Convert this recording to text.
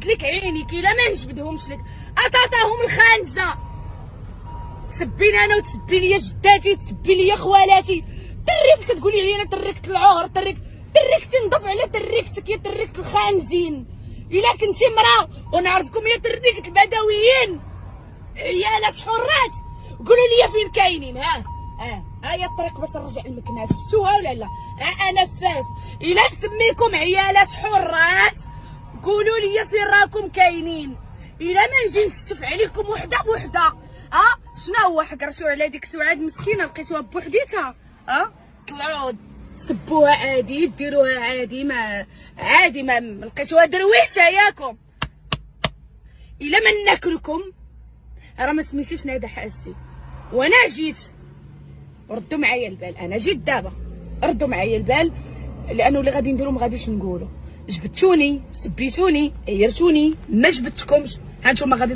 نجبد لك عينيك الا ما نجبدهمش لك. اطاطاهم الخانزه، تسبيني انا وتسبي لي جداتي، تسبي لي خوالاتي، تريك كتقولي لي انا تركت العهر، تركتي نضف على تركتك يا تركت الخانزين. الا كنتي مرا ونعرفكم يا تركت البدويين عيالات حرات، قولوا لي فين كاينين. ها هي الطريق باش نرجع المكناس، شفتوها ولا لا؟ انا فاس. الا نسميكم عيالات حرات قولوا لي فين راكم كاينين، الا ما نجي نشتف عليكم وحده بوحده. شنو هو حكرتوا على ديك سعاد مسكينه لقيتوها بوحديتها؟ طلعوا سبوها عادي، ديروها عادي، ما عادي ما لقيتوها درويشه ياكم. الا ما ناكلكم راه ما سميتيش نادى حاسي. وانا جيت ردوا معايا البال، انا جيت دابا ردوا معايا البال، لانه اللي غادي نديرو ما غاديش نقولوا. جبدتوني، سبيتوني، عيرتوني، ما جبدتكمش، ها نتوما غادي